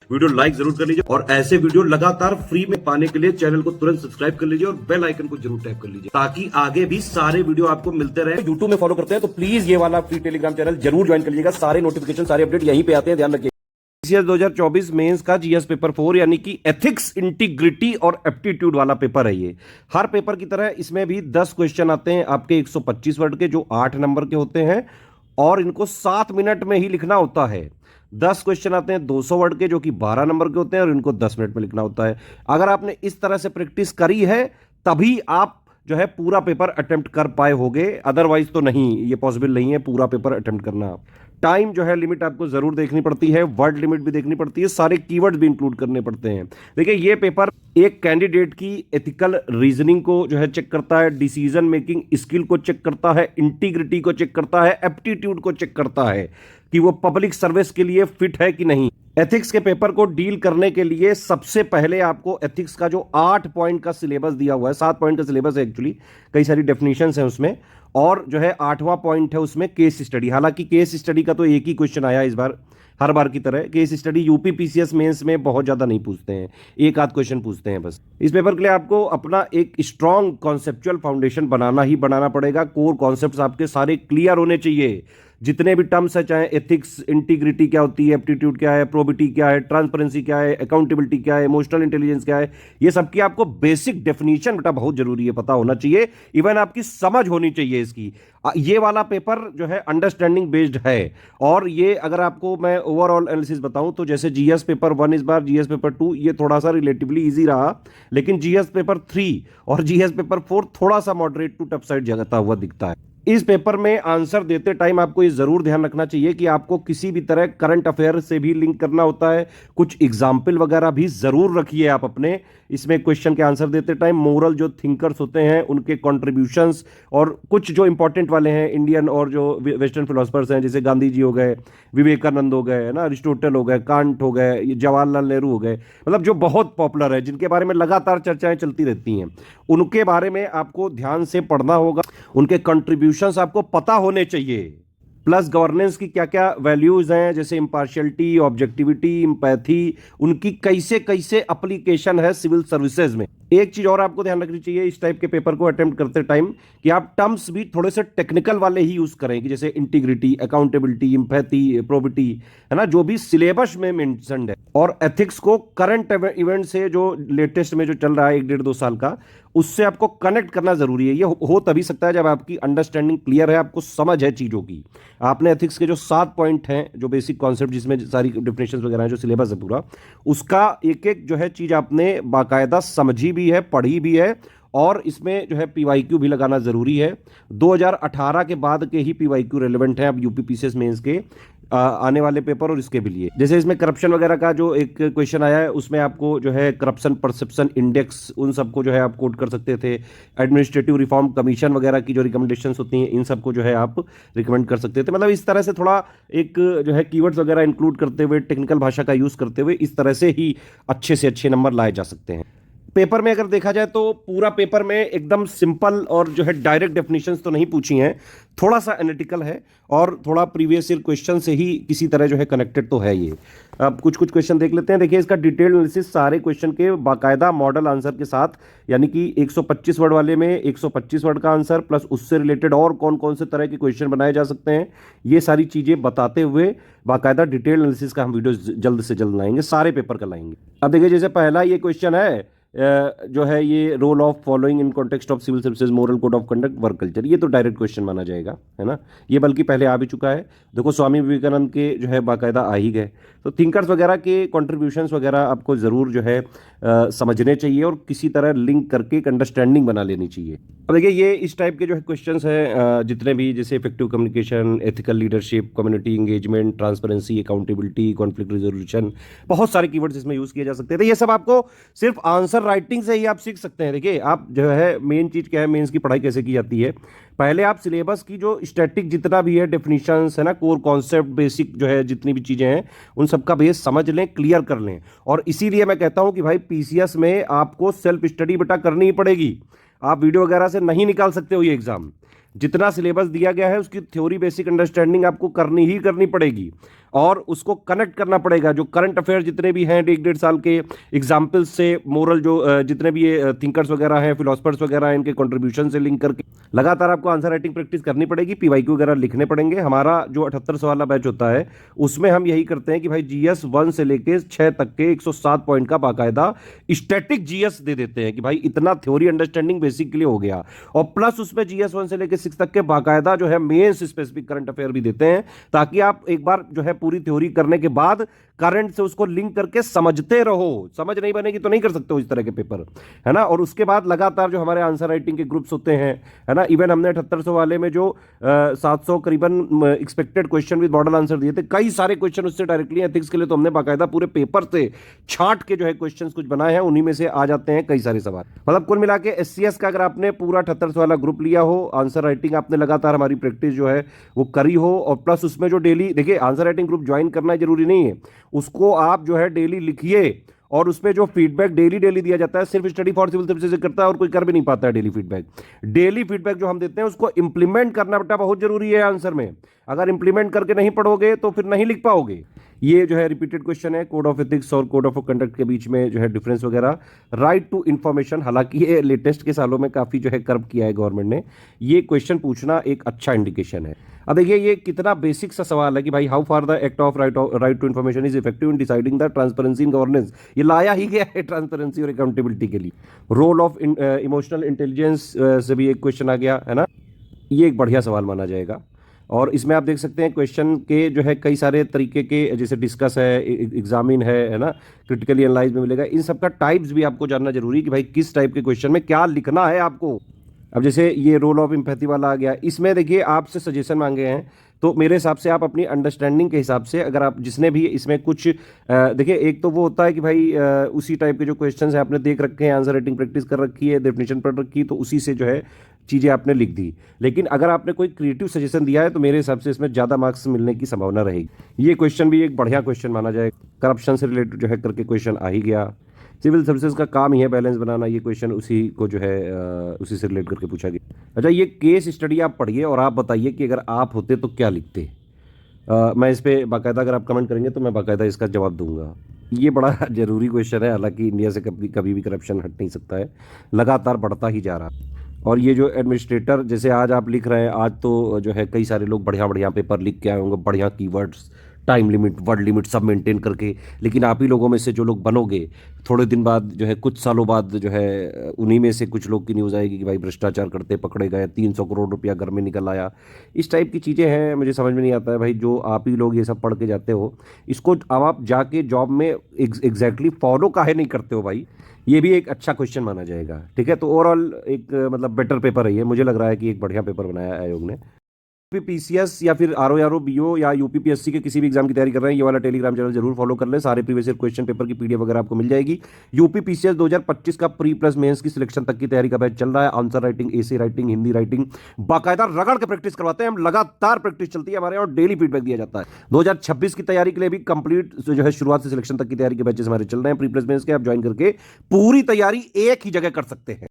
Video like जरूर कर लीजिए और ऐसे वीडियो लगातार फ्री में पाने के लिए चैनल को तुरंत सब्सक्राइब कर लीजिए और बेल आइकन को जरूर टैप कर लीजिए ताकि आगे भी सारे वीडियो आपको मिलते रहे। यूट्यूब में फॉलो करते हैं तो प्लीज ये वाला फ्री टेलीग्राम चैनल जरूर ज्वाइन कर लीजिएगा। सारे नोटिफिकेशन सारे अपडेट यहीं पे आते हैं, ध्यान रखिए। 2024 मेंस का जीएस पेपर 4 यानी कि एथिक्स, इंटीग्रिटी और एप्टीट्यूड वाला पेपर है ये। हर पेपर की तरह इसमें भी 10 क्वेश्चन आते हैं आपके 125 वर्ड के, जो 8 नंबर के होते हैं और इनको 7 मिनट में ही लिखना होता है। 10 क्वेश्चन आते हैं 200 वर्ड के, जो कि 12 नंबर के होते हैं और इनको 10 मिनट में लिखना होता है। अगर आपने इस तरह से प्रैक्टिस करी है तभी आप जो है पूरा पेपर अटेम्प्ट कर पाए होगे, अदरवाइज तो नहीं, ये पॉसिबल नहीं है पूरा पेपर अटेम्प्ट करना। टाइम जो है लिमिट आपको जरूर देखनी पड़ती है, वर्ड लिमिट भी देखनी पड़ती है, सारे कीवर्ड्स भी इंक्लूड करने पड़ते हैं। देखिए ये पेपर एक कैंडिडेट की एथिकल रीजनिंग को जो है चेक करता है, डिसीजन मेकिंग स्किल को चेक करता है, इंटीग्रिटी को चेक करता है, एप्टीट्यूड को चेक करता है कि वो पब्लिक सर्विस के लिए फिट है कि नहीं। एथिक्स के पेपर को डील करने के लिए सबसे पहले आपको एथिक्स का जो 8 पॉइंट का सिलेबस दिया हुआ है, 7 पॉइंट का सिलेबस है एक्चुअली, कई सारी डेफिनेशंस हैं उसमें, और जो है 8वां पॉइंट है उसमें केस स्टडी। हालांकि केस स्टडी का तो एक ही क्वेश्चन आया इस बार, हर बार की तरह case study UP PCS mains में बहुत ज्यादा नहीं पूछते हैं, एक आध क्वेश्चन पूछते हैं बस। इस पेपर के लिए आपको अपना एक स्ट्रॉन्ग कॉन्सेप्चुअल फाउंडेशन बनाना ही बनाना पड़ेगा। कोर कॉन्सेप्ट्स आपके सारे क्लियर होने चाहिए, जितने भी टर्म्स है, चाहे एथिक्स, इंटीग्रिटी क्या होती है, एप्टीट्यूड क्या है, प्रोबिटी क्या है, ट्रांसपेरेंसी क्या है, अकाउंटेबिलिटी क्या है, इमोशनल इंटेलिजेंस क्या है, ये सबकी आपको बेसिक डेफिनेशन बेटा बहुत जरूरी है, पता होना चाहिए, इवन आपकी समझ होनी चाहिए इसकी। ये वाला पेपर जो है अंडरस्टैंडिंग बेस्ड है। और ये अगर आपको मैं ओवरऑल एनालिसिस बताऊं तो जैसे जीएस पेपर 1 इस बार, जीएस पेपर 2 ये थोड़ा सा रिलेटिवली इजी रहा, लेकिन जीएस पेपर 3 और जीएस पेपर 4 थोड़ा सा मॉडरेट टू टफ साइड जगता हुआ दिखता है। इस पेपर में आंसर देते टाइम आपको ये जरूर ध्यान रखना चाहिए कि आपको किसी भी तरह करंट अफेयर से भी लिंक करना होता है, कुछ एग्जाम्पल वगैरह भी जरूर रखिए आप अपने इसमें क्वेश्चन के आंसर देते टाइम। मोरल जो थिंकर्स होते हैं उनके कॉन्ट्रीब्यूशंस और कुछ जो इंपॉर्टेंट वाले हैं इंडियन और जो वेस्टर्न फिलोसफर्स हैं, जैसे गांधी जी हो गए, विवेकानंद हो गए, है ना, अरिस्टोटल हो गए, कांट हो गए, जवाहरलाल नेहरू हो गए, मतलब जो बहुत पॉपुलर है, जिनके बारे में लगातार चर्चाएं चलती रहती हैं, उनके बारे में आपको ध्यान से पढ़ना होगा, उनके कंट्रीब्यूशंस आपको पता होने चाहिए। प्लस गवर्नेंस की क्या क्या वैल्यूज हैं, जैसे इंपार्शियलिटी, ऑब्जेक्टिविटी, एम्पैथी, उनकी कैसे कैसे एप्लीकेशन है सिविल सर्विसेज में। एक चीज और आपको ध्यान रखनी चाहिए इस टाइप के पेपर को अटेम्प्ट करते टाइम कि आप टर्म्स भी थोड़े से टेक्निकल वाले ही यूज करें, कि जैसे इंटीग्रिटी, अकाउंटेबिलिटी, एम्पैथी, प्रोबिटी, है ना, जो भी सिलेबस में मेंशन्ड है। और एथिक्स को करंट इवेंट से जो लेटेस्ट में जो चल रहा है 1-1.5-2 साल का, उससे आपको कनेक्ट करना जरूरी है। ये हो तभी सकता है जब आपकी अंडरस्टैंडिंग क्लियर है, आपको समझ है चीजों की। आपने एथिक्स के जो 7 पॉइंट हैं, जो बेसिक कॉन्सेप्ट जिसमें सारी डेफिनेशंस वगैरह हैं, जो सिलेबस है पूरा, उसका एक एक जो है चीज आपने बाकायदा समझी भी है, पढ़ी भी है, और इसमें जो है पीवाईक्यू भी लगाना जरूरी है। 2018 के बाद के ही पीवाईक्यू रेलेवेंट है अब यूपी पीसीएस मेंस के आने वाले पेपर और इसके भी लिए। जैसे इसमें करप्शन वगैरह का जो एक क्वेश्चन आया है, उसमें आपको जो है करप्शन परसेप्शन इंडेक्स, उन सबको जो है आप कोट कर सकते थे। एडमिनिस्ट्रेटिव रिफॉर्म कमीशन वगैरह की जो रिकमेंडेशंस होती हैं, इन सबको जो है आप रिकमेंड कर सकते थे। मतलब इस तरह से थोड़ा एक जो है कीवर्ड्स वगैरह इंक्लूड करते हुए, टेक्निकल भाषा का यूज करते हुए, इस तरह से ही अच्छे से अच्छे नंबर लाए जा सकते हैं। पेपर में अगर देखा जाए तो पूरा पेपर में एकदम सिंपल और जो है डायरेक्ट डेफिनेशंस तो नहीं पूछी हैं, थोड़ा सा एनालिटिकल है और थोड़ा प्रीवियस ईयर क्वेश्चन से ही किसी तरह जो है कनेक्टेड तो है ये। अब कुछ कुछ क्वेश्चन देख लेते हैं। देखिए इसका डिटेल एनालिसिस सारे क्वेश्चन के बाकायदा मॉडल आंसर के साथ, यानी कि 125 वर्ड वाले में 125 वर्ड का आंसर प्लस उससे रिलेटेड और कौन कौन से तरह के क्वेश्चन बनाए जा सकते हैं, ये सारी चीजें बताते हुए बाकायदा डिटेल एनालिसिस का हम वीडियो जल्द से जल्द लाएंगे, सारे पेपर का लाएंगे। अब देखिए जैसे पहला ये क्वेश्चन है जो है ये role of following in context of civil services, moral code of conduct, work culture, ये तो डायरेक्ट क्वेश्चन माना जाएगा, है ना, ये बल्कि पहले आ भी चुका है। देखो स्वामी विवेकानंद के जो है बाकायदा आ ही गए, तो थिंकर्स वगैरह के कॉन्ट्रीब्यूशंस वगैरह आपको ज़रूर जो है समझने चाहिए और किसी तरह लिंक करके एक अंडरस्टैंडिंग बना लेनी चाहिए। अब देखिए ये इस टाइप के जो है क्वेश्चंस हैं जितने भी, जैसे effective communication, ethical leadership, community engagement, transparency, accountability, conflict resolution, बहुत सारे कीवर्ड्स इसमें यूज किए जा सकते हैं। तो ये सब आपको सिर्फ आंसर राइटिंग से ही आप सीख सकते हैं। देखिए आप जो है मेन चीज क्या है, मेंस की पढ़ाई कैसे की जाती है, पहले आप सिलेबस की जो स्टैटिक जितना भी है डेफिनेशंस है ना, कोर कॉन्सेप्ट, बेसिक जो है जितनी भी चीजें हैं, उन सबका बेस समझ लें, क्लियर कर लें। और इसीलिए मैं कहता हूं कि भाई पीसीएस में आपको सेल्फ स्टडी बेटा करनी ही पड़ेगी। आप वीडियो वगैरह से नहीं निकाल सकते हो ये एग्जाम। जितना सिलेबस दिया गया है उसकी थ्योरी बेसिक अंडरस्टैंडिंग आपको करनी ही करनी पड़ेगी। और उसको कनेक्ट करना पड़ेगा। जो करंट अफेयर जितने भी हैं 1-1.5 साल के एग्जाम्पल्स से, मोरल जो जितने भी ये थिंकर्स वगैरह हैं, फिलोसफर्स वगैरह हैं, इनके कंट्रीब्यूशन से लिंक करके लगातार आपको आंसर राइटिंग प्रैक्टिस करनी पड़ेगी। पीवाईक्यू वगैरह लिखने पड़ेंगे। हमारा जो 78 वाला बैच होता है उसमें हम यही करते हैं कि भाई जीएस 1 से लेके 6 तक के 107 पॉइंट का बाकायदा स्टैटिक जीएस दे देते हैं कि भाई इतना थ्योरी अंडरस्टैंडिंग बेसिक के लिए हो गया, और प्लस उसमें जीएस 1 से लेके 6 तक के बाकायदा जो है मेंस स्पेसिफिक करंट अफेयर भी देते हैं, ताकि आप एक बार जो है पूरी थ्योरी करने के बाद करंट से उसको लिंक करके समझते रहो। समझ नहीं बनेगी तो नहीं कर सकते हो इस तरह के पेपर, है ना। और उसके बाद लगातार जो हमारे आंसर राइटिंग के ग्रुप्स होते हैं, है ना, इवन हमने 7800 वाले में जो 700 करीबन expected question with model answer दिए थे, कई सारे क्वेश्चन उससे डायरेक्टली एथिक्स के लिए तो हमने बाकायदा पूरे पेपर से छांट के जो है क्वेश्चंस कुछ बनाए हैं, उन्हीं में से आ जाते हैं कई सारे सवाल। मतलब कुल मिला के एससीएस का अगर आपने पूरा 7800 वाला ग्रुप लिया हो, आंसर राइटिंग आपने लगातार हमारी प्रैक्टिस जो है वो करी हो, और प्लस उसमें जो डेली देखिए आंसर राइटिंग ग्रुप ज्वाइन करना जरूरी नहीं है, उसको आप जो है डेली लिखिए, और उसमें जो फीडबैक डेली डेली दिया जाता है, सिर्फ स्टडी फॉर सिविल सर्विसेज करता है और कोई कर भी नहीं पाता है डेली फीडबैक। डेली फीडबैक जो हम देते हैं उसको इंप्लीमेंट करना बेटा बहुत जरूरी है आंसर में। अगर इंप्लीमेंट करके नहीं पढ़ोगे तो फिर नहीं लिख पाओगे। ये जो है रिपीटेड क्वेश्चन है, कोड ऑफ एथिक्स और कोड ऑफ कंडक्ट के बीच में जो है डिफरेंस वगैरह, राइट टू इंफॉर्मेशन, हालांकि ये लेटेस्ट के सालों में काफी जो है कर्व किया है गवर्नमेंट ने, ये क्वेश्चन पूछना एक अच्छा इंडिकेशन है। अब देखिए ये कितना बेसिक सा सवाल है कि भाई how far the act of right to information is effective in deciding the transparency in governance. ये लाया ही गया है ट्रांसपेरेंसी और अकाउंटेबिलिटी के लिए। रोल ऑफ इमोशनल इंटेलिजेंस से भी एक क्वेश्चन आ गया है ना, ये एक बढ़िया सवाल माना जाएगा। और इसमें आप देख सकते हैं क्वेश्चन के जो है कई सारे तरीके के, जैसे डिस्कस है, एग्जामिन है ना, क्रिटिकली एनालाइज में मिलेगा। इन सब का टाइप्स भी आपको जानना जरूरी है कि भाई किस टाइप के क्वेश्चन में क्या लिखना है आपको। अब जैसे ये रोल ऑफ एम्पैथी वाला आ गया, इसमें देखिए आपसे सजेशन मांगे हैं, तो मेरे हिसाब से आप अपनी अंडरस्टैंडिंग के हिसाब से, अगर आप जिसने भी इसमें कुछ देखिए, एक तो वो होता है कि भाई उसी टाइप के जो क्वेश्चंस हैं आपने देख रखे हैं, आंसर राइटिंग प्रैक्टिस कर रखी है, डेफिनेशन पढ़ रखी है, तो उसी से जो है चीज़ें आपने लिख दी। लेकिन अगर आपने कोई क्रिएटिव सजेशन दिया है तो मेरे हिसाब से इसमें ज़्यादा मार्क्स मिलने की संभावना रहेगी। ये क्वेश्चन भी एक बढ़िया क्वेश्चन माना जाए, करप्शन से रिलेटेड जो है करके क्वेश्चन आ ही गया। सिविल सर्विसेज का काम ही है बैलेंस बनाना, ये क्वेश्चन उसी को जो है उसी से रिलेट करके पूछा गया। अच्छा, ये केस स्टडी आप पढ़िए और आप बताइए कि अगर आप होते तो क्या लिखते। मैं इस पर बाकायदा, अगर आप कमेंट करेंगे तो मैं बाकायदा इसका जवाब दूंगा। ये बड़ा जरूरी क्वेश्चन है, हालांकि इंडिया से कभी भी करप्शन हट नहीं सकता है, लगातार बढ़ता ही जा रहा है। और ये जो एडमिनिस्ट्रेटर, जैसे आज आप लिख रहे हैं, आज तो जो है कई सारे लोग बढ़िया बढ़िया पेपर लिख के आए होंगे, बढ़िया keywords, time limit, word limit सब मेंटेन करके, लेकिन आप ही लोगों में से जो लोग बनोगे, थोड़े दिन बाद जो है, कुछ सालों बाद जो है, उन्हीं में से कुछ लोग की न्यूज़ आएगी कि भाई भ्रष्टाचार करते पकड़े गए, 300 करोड़ रुपया घर में निकल आया। इस टाइप की चीज़ें हैं, मुझे समझ में नहीं आता है भाई, जो आप ही लोग ये सब पढ़ के जाते हो, इसको अब आप जाके जॉब में एग्जैक्टली फॉलो काहे नहीं करते हो भाई। ये भी एक अच्छा क्वेश्चन माना जाएगा। ठीक है, तो ओवरऑल एक मतलब बेटर पेपर है ये, मुझे लग रहा है कि एक बढ़िया पेपर बनाया है आयोग ने। पीसीएस या फिर आरओ बीओ या यूपीपीएससी के किसी भी एग्जाम की तैयारी कर रहे हैं, ये वाला टेलीग्राम चैनल जरूर फॉलो कर लें। सारे प्रीवियस ईयर क्वेश्चन पेपर की पीडीएफ वगैरह आपको मिल जाएगी। यूपीपीसीएस 2025 का प्री प्लस मेंस की सिलेक्शन तक की तैयारी का बैच चल रहा है। Answer writing, essay writing, Hindi writing बाकायदा रगड़ के प्रैक्टिस करवाते हैं हम, लगातार प्रैक्टिस चलती है हमारे और डेली फीडबैक दिया जाता है। 2026 की तैयारी के लिए भी कंप्लीट जो है शुरुआत से सिलेक्शन तक की तैयारी के बैचेस हमारे चल रहे हैं प्री प्लस मेंस के। आप ज्वाइन करके पूरी तैयारी एक ही जगह कर सकते हैं।